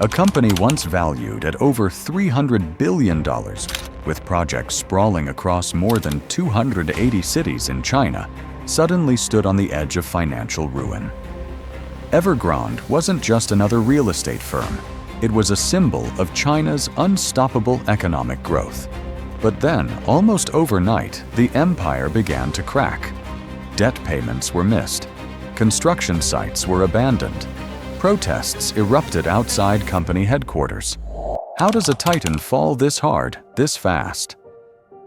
A company once valued at over $300 billion, with projects sprawling across more than 280 cities in China, suddenly stood on the edge of financial ruin. Evergrande wasn't just another real estate firm. It was a symbol of China's unstoppable economic growth. But then, almost overnight, the empire began to crack. Debt payments were missed. Construction sites were abandoned. Protests erupted outside company headquarters. How does a titan fall this hard, this fast?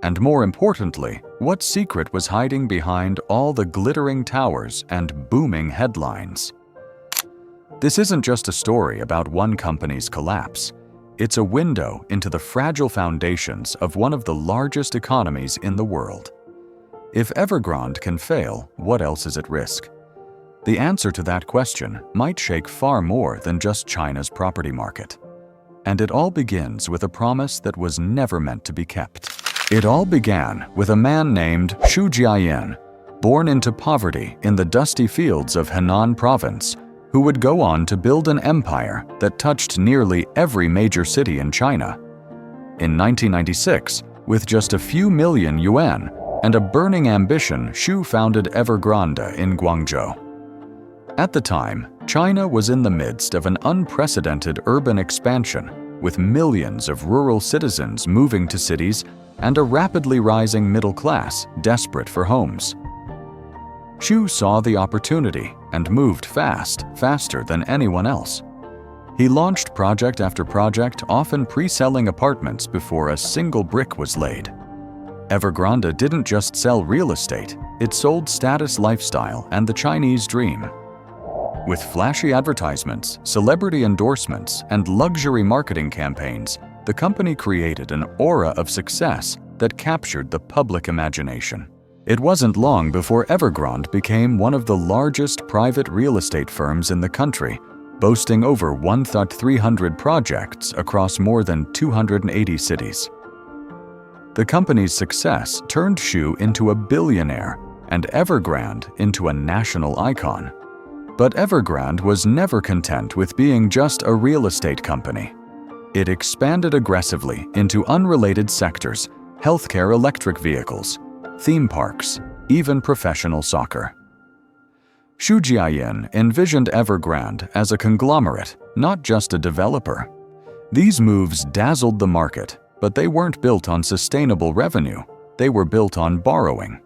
And more importantly, what secret was hiding behind all the glittering towers and booming headlines? This isn't just a story about one company's collapse. It's a window into the fragile foundations of one of the largest economies in the world. If Evergrande can fail, what else is at risk? The answer to that question might shake far more than just China's property market. And it all begins with a promise that was never meant to be kept. It all began with a man named Xu Jiayan, born into poverty in the dusty fields of Henan province, who would go on to build an empire that touched nearly every major city in China. In 1996, with just a few million yuan and a burning ambition, Xu founded Evergrande in Guangzhou. At the time, China was in the midst of an unprecedented urban expansion, with millions of rural citizens moving to cities and a rapidly rising middle class desperate for homes. Xu saw the opportunity and moved faster than anyone else. He launched project after project, often pre-selling apartments before a single brick was laid. Evergrande didn't just sell real estate, it sold status, lifestyle, and the Chinese dream. With flashy advertisements, celebrity endorsements, and luxury marketing campaigns, the company created an aura of success that captured the public imagination. It wasn't long before Evergrande became one of the largest private real estate firms in the country, boasting over 1,300 projects across more than 280 cities. The company's success turned Xu into a billionaire and Evergrande into a national icon. But Evergrande was never content with being just a real estate company. It expanded aggressively into unrelated sectors: healthcare, electric vehicles, theme parks, even professional soccer. Xu Jiayan envisioned Evergrande as a conglomerate, not just a developer. These moves dazzled the market, but they weren't built on sustainable revenue. They were built on borrowing.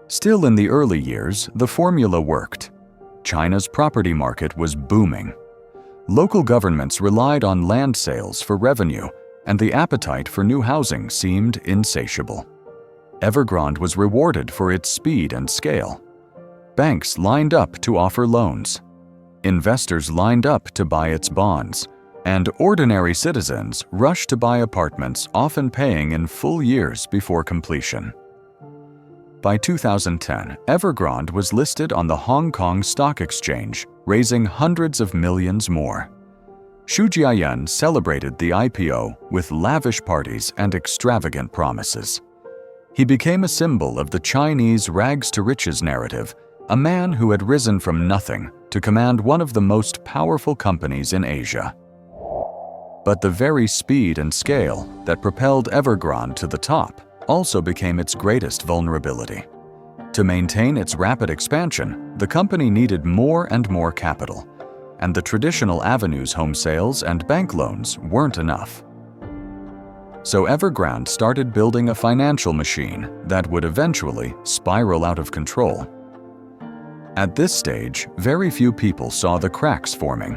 Still, in the early years, the formula worked. China's property market was booming. Local governments relied on land sales for revenue, and the appetite for new housing seemed insatiable. Evergrande was rewarded for its speed and scale. Banks lined up to offer loans. Investors lined up to buy its bonds, and ordinary citizens rushed to buy apartments, often paying in full years before completion. By 2010, Evergrande was listed on the Hong Kong Stock Exchange, raising hundreds of millions more. Xu Jiayan celebrated the IPO with lavish parties and extravagant promises. He became a symbol of the Chinese rags-to-riches narrative, a man who had risen from nothing to command one of the most powerful companies in Asia. But the very speed and scale that propelled Evergrande to the top also became its greatest vulnerability. To maintain its rapid expansion, the company needed more and more capital, and the traditional avenues, home sales and bank loans, weren't enough. So Evergrande started building a financial machine that would eventually spiral out of control. At this stage, very few people saw the cracks forming.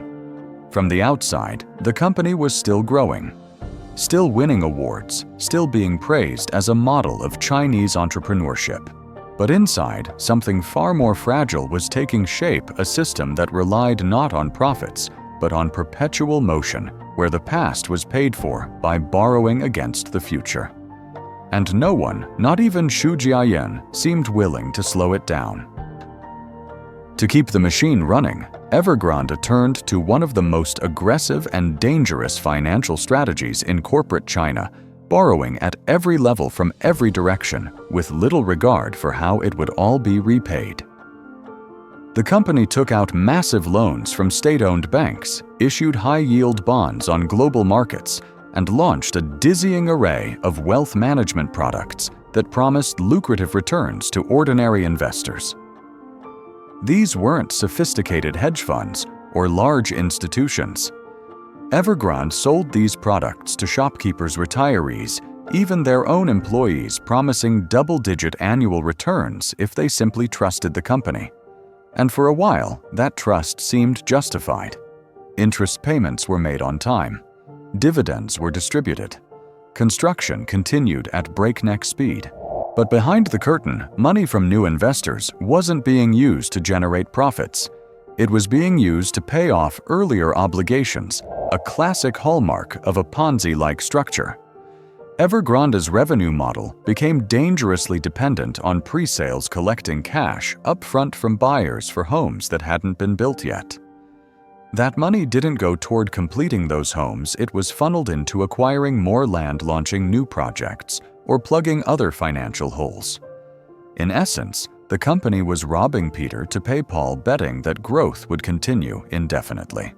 From the outside, the company was still growing, still winning awards, still being praised as a model of Chinese entrepreneurship. But inside, something far more fragile was taking shape, a system that relied not on profits, but on perpetual motion, where the past was paid for by borrowing against the future. And no one, not even Xu Jiayan, seemed willing to slow it down. To keep the machine running, Evergrande turned to one of the most aggressive and dangerous financial strategies in corporate China, borrowing at every level from every direction, with little regard for how it would all be repaid. The company took out massive loans from state-owned banks, issued high-yield bonds on global markets, and launched a dizzying array of wealth management products that promised lucrative returns to ordinary investors. These weren't sophisticated hedge funds or large institutions. Evergrande sold these products to shopkeepers' retirees, even their own employees promising double-digit annual returns if they simply trusted the company. And for a while, that trust seemed justified. Interest payments were made on time. Dividends were distributed. Construction continued at breakneck speed. But behind the curtain, money from new investors wasn't being used to generate profits. It was being used to pay off earlier obligations, a classic hallmark of a Ponzi-like structure. Evergrande's revenue model became dangerously dependent on pre-sales collecting cash upfront from buyers for homes that hadn't been built yet. That money didn't go toward completing those homes, it was funneled into acquiring more land, launching new projects, or plugging other financial holes. In essence, the company was robbing Peter to pay Paul, betting that growth would continue indefinitely.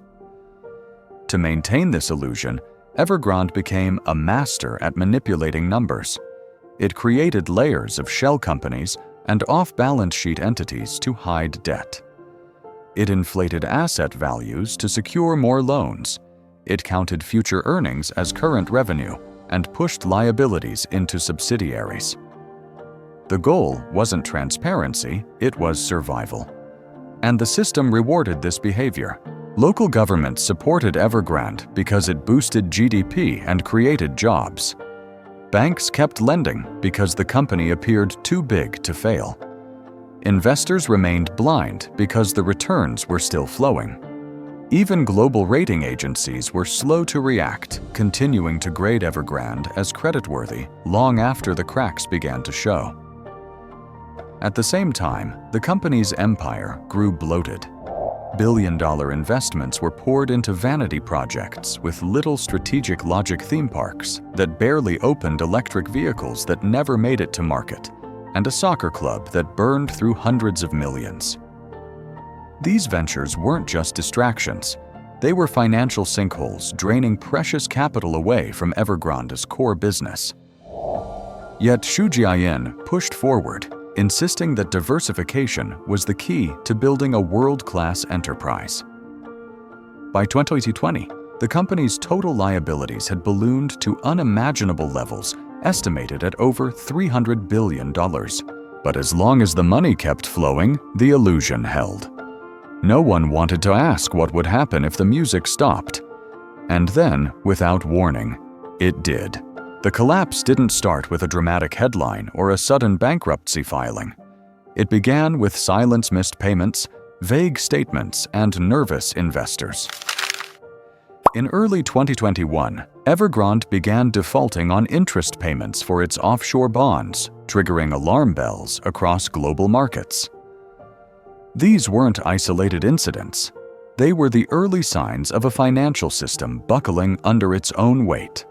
To maintain this illusion, Evergrande became a master at manipulating numbers. It created layers of shell companies and off-balance sheet entities to hide debt. It inflated asset values to secure more loans. It counted future earnings as current revenue and pushed liabilities into subsidiaries. The goal wasn't transparency, it was survival. And the system rewarded this behavior. Local governments supported Evergrande because it boosted GDP and created jobs. Banks kept lending because the company appeared too big to fail. Investors remained blind because the returns were still flowing. Even global rating agencies were slow to react, continuing to grade Evergrande as creditworthy long after the cracks began to show. At the same time, the company's empire grew bloated. Billion-dollar investments were poured into vanity projects with little strategic logic, theme parks that barely opened, electric vehicles that never made it to market, and a soccer club that burned through hundreds of millions. These ventures weren't just distractions. They were financial sinkholes draining precious capital away from Evergrande's core business. Yet Xu Jiayin pushed forward, insisting that diversification was the key to building a world-class enterprise. By 2020, the company's total liabilities had ballooned to unimaginable levels, estimated at over $300 billion. But as long as the money kept flowing, the illusion held. No one wanted to ask what would happen if the music stopped. And then, without warning, it did. The collapse didn't start with a dramatic headline or a sudden bankruptcy filing. It began with silence, missed payments, vague statements, and nervous investors. In early 2021, Evergrande began defaulting on interest payments for its offshore bonds, triggering alarm bells across global markets. These weren't isolated incidents. They were the early signs of a financial system buckling under its own weight.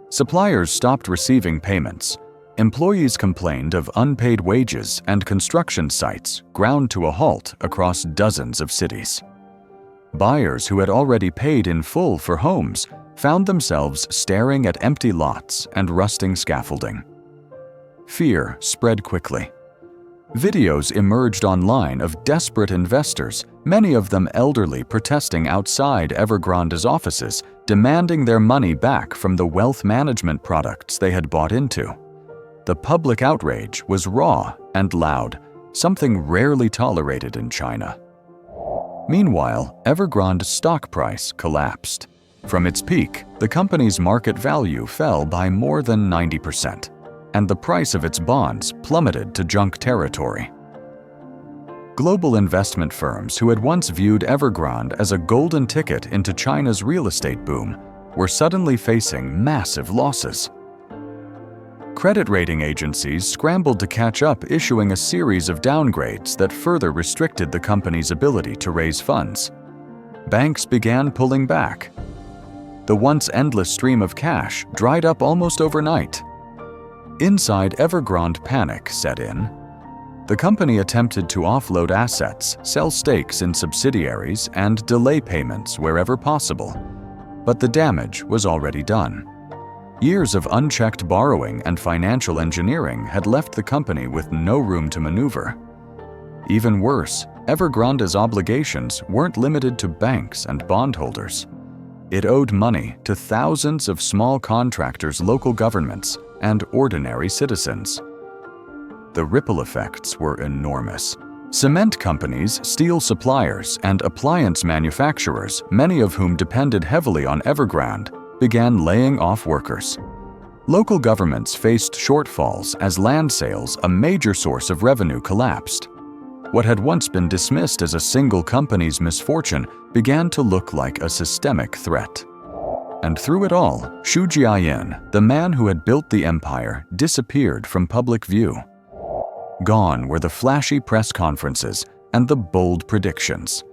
Suppliers stopped receiving payments. Employees complained of unpaid wages, and construction sites ground to a halt across dozens of cities. Buyers who had already paid in full for homes found themselves staring at empty lots and rusting scaffolding. Fear spread quickly. Videos emerged online of desperate investors, many of them elderly, protesting outside Evergrande's offices, demanding their money back from the wealth management products they had bought into. The public outrage was raw and loud, something rarely tolerated in China. Meanwhile, Evergrande's stock price collapsed. From its peak, the company's market value fell by more than 90%, and the price of its bonds plummeted to junk territory. Global investment firms who had once viewed Evergrande as a golden ticket into China's real estate boom were suddenly facing massive losses. Credit rating agencies scrambled to catch up, issuing a series of downgrades that further restricted the company's ability to raise funds. Banks began pulling back. The once endless stream of cash dried up almost overnight. Inside, Evergrande panic set in. The company attempted to offload assets, sell stakes in subsidiaries, and delay payments wherever possible. But the damage was already done. Years of unchecked borrowing and financial engineering had left the company with no room to maneuver. Even worse, Evergrande's obligations weren't limited to banks and bondholders. It owed money to thousands of small contractors, local governments, and ordinary citizens. The ripple effects were enormous. Cement companies, steel suppliers, and appliance manufacturers, many of whom depended heavily on Evergrande, began laying off workers. Local governments faced shortfalls as land sales, a major source of revenue, collapsed. What had once been dismissed as a single company's misfortune began to look like a systemic threat. And through it all, Xu Jiayin, the man who had built the empire, disappeared from public view. Gone were the flashy press conferences and the bold predictions.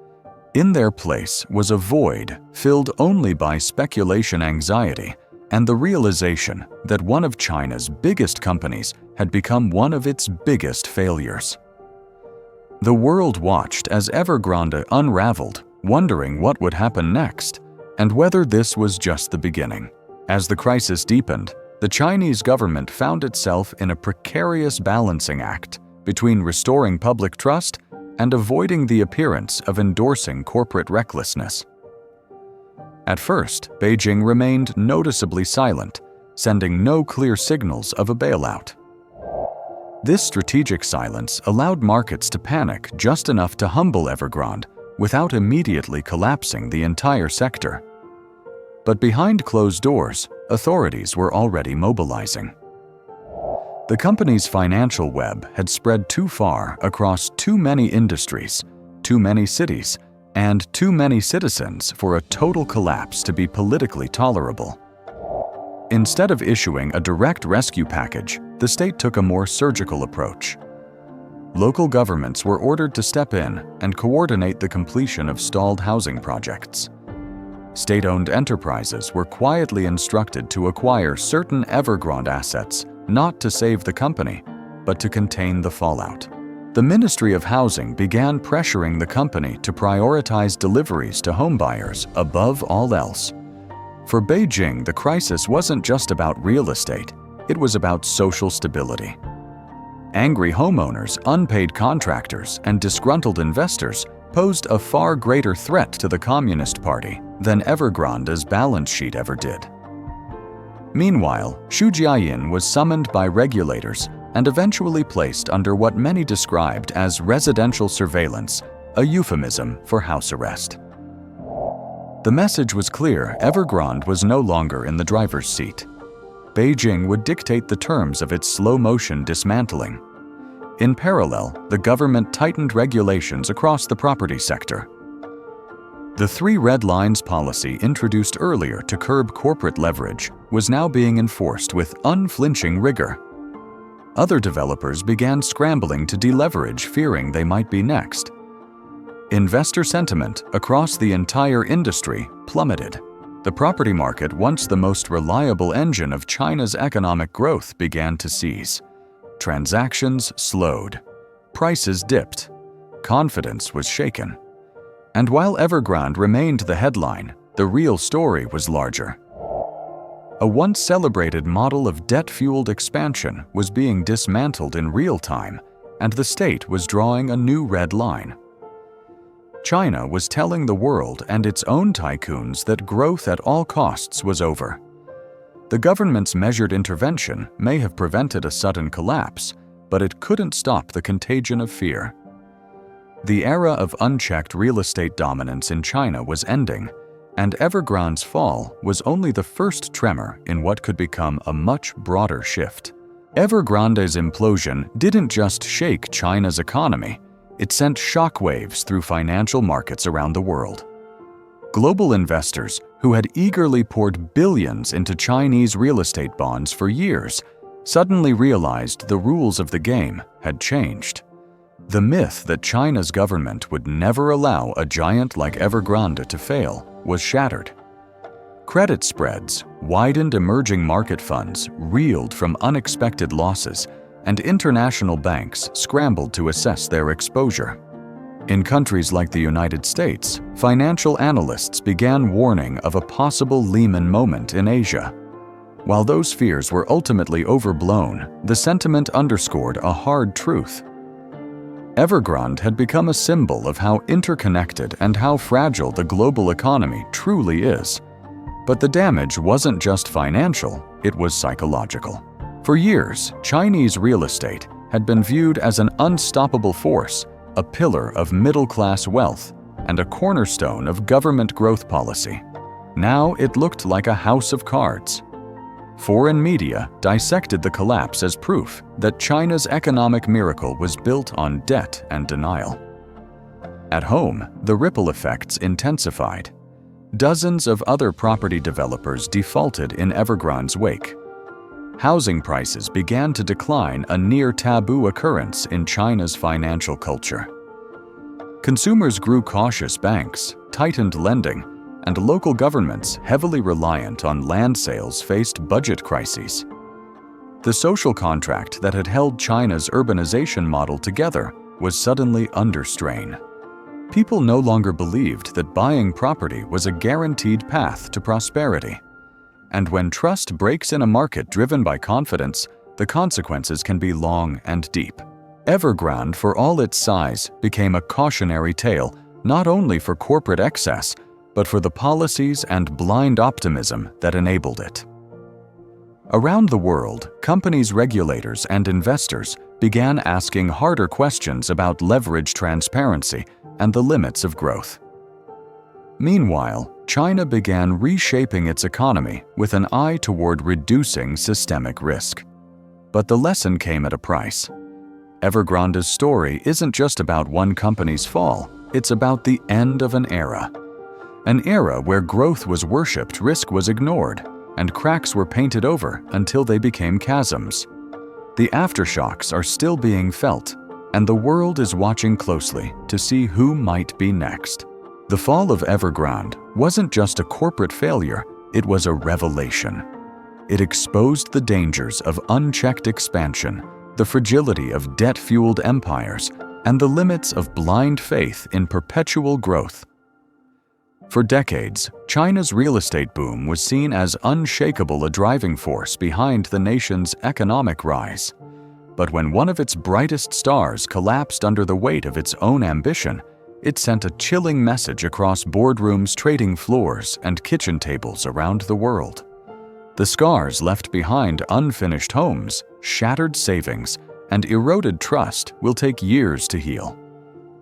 In their place was a void filled only by speculation, anxiety, and the realization that one of China's biggest companies had become one of its biggest failures. The world watched as Evergrande unraveled, wondering what would happen next, and whether this was just the beginning. As the crisis deepened, the Chinese government found itself in a precarious balancing act between restoring public trust and avoiding the appearance of endorsing corporate recklessness. At first, Beijing remained noticeably silent, sending no clear signals of a bailout. This strategic silence allowed markets to panic just enough to humble Evergrande without immediately collapsing the entire sector. But behind closed doors, authorities were already mobilizing. The company's financial web had spread too far across too many industries, too many cities, and too many citizens for a total collapse to be politically tolerable. Instead of issuing a direct rescue package, the state took a more surgical approach. Local governments were ordered to step in and coordinate the completion of stalled housing projects. State-owned enterprises were quietly instructed to acquire certain Evergrande assets, not to save the company, but to contain the fallout. The Ministry of Housing began pressuring the company to prioritize deliveries to homebuyers above all else. For Beijing, the crisis wasn't just about real estate, it was about social stability. Angry homeowners, unpaid contractors, and disgruntled investors posed a far greater threat to the Communist Party than Evergrande's balance sheet ever did. Meanwhile, Xu Jiayin was summoned by regulators and eventually placed under what many described as residential surveillance, a euphemism for house arrest. The message was clear: Evergrande was no longer in the driver's seat. Beijing would dictate the terms of its slow-motion dismantling. In parallel, the government tightened regulations across the property sector. The Three Red Lines policy introduced earlier to curb corporate leverage was now being enforced with unflinching rigor. Other developers began scrambling to deleverage, fearing they might be next. Investor sentiment across the entire industry plummeted. The property market, once the most reliable engine of China's economic growth, began to seize. Transactions slowed. Prices dipped. Confidence was shaken. And while Evergrande remained the headline, the real story was larger. A once celebrated model of debt-fueled expansion was being dismantled in real time, and the state was drawing a new red line. China was telling the world and its own tycoons that growth at all costs was over. The government's measured intervention may have prevented a sudden collapse, but it couldn't stop the contagion of fear. The era of unchecked real estate dominance in China was ending, and Evergrande's fall was only the first tremor in what could become a much broader shift. Evergrande's implosion didn't just shake China's economy, it sent shockwaves through financial markets around the world. Global investors, who had eagerly poured billions into Chinese real estate bonds for years, suddenly realized the rules of the game had changed. The myth that China's government would never allow a giant like Evergrande to fail was shattered. Credit spreads, widened, emerging market funds reeled from unexpected losses, and international banks scrambled to assess their exposure. In countries like the United States, financial analysts began warning of a possible Lehman moment in Asia. While those fears were ultimately overblown, the sentiment underscored a hard truth. Evergrande had become a symbol of how interconnected and how fragile the global economy truly is. But the damage wasn't just financial, it was psychological. For years, Chinese real estate had been viewed as an unstoppable force, a pillar of middle-class wealth, and a cornerstone of government growth policy. Now it looked like a house of cards. Foreign media dissected the collapse as proof that China's economic miracle was built on debt and denial. At home, the ripple effects intensified. Dozens of other property developers defaulted in Evergrande's wake. Housing prices began to decline, a near-taboo occurrence in China's financial culture. Consumers grew cautious, banks tightened lending, and local governments, heavily reliant on land sales, faced budget crises. The social contract that had held China's urbanization model together was suddenly under strain. People no longer believed that buying property was a guaranteed path to prosperity. And when trust breaks in a market driven by confidence, the consequences can be long and deep. Evergrande, for all its size, became a cautionary tale, not only for corporate excess, but for the policies and blind optimism that enabled it. Around the world, companies, regulators, and investors began asking harder questions about leverage transparency and the limits of growth. Meanwhile, China began reshaping its economy with an eye toward reducing systemic risk. But the lesson came at a price. Evergrande's story isn't just about one company's fall, it's about the end of an era. An era where growth was worshipped, risk was ignored, and cracks were painted over until they became chasms. The aftershocks are still being felt, and the world is watching closely to see who might be next. The fall of Evergrande wasn't just a corporate failure, it was a revelation. It exposed the dangers of unchecked expansion, the fragility of debt-fueled empires, and the limits of blind faith in perpetual growth. For decades, China's real estate boom was seen as unshakable, a driving force behind the nation's economic rise. But when one of its brightest stars collapsed under the weight of its own ambition, it sent a chilling message across boardrooms, trading floors, and kitchen tables around the world. The scars left behind: unfinished homes, shattered savings, and eroded trust will take years to heal.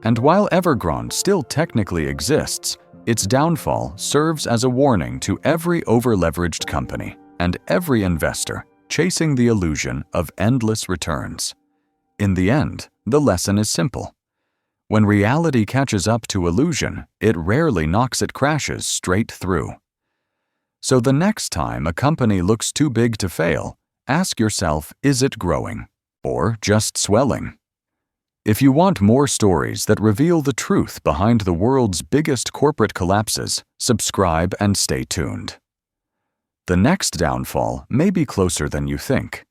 And while Evergrande still technically exists, its downfall serves as a warning to every over-leveraged company and every investor chasing the illusion of endless returns. In the end, the lesson is simple. When reality catches up to illusion, it rarely knocks its crashes straight through. So the next time a company looks too big to fail, ask yourself, is it growing or just swelling? If you want more stories that reveal the truth behind the world's biggest corporate collapses, subscribe and stay tuned. The next downfall may be closer than you think.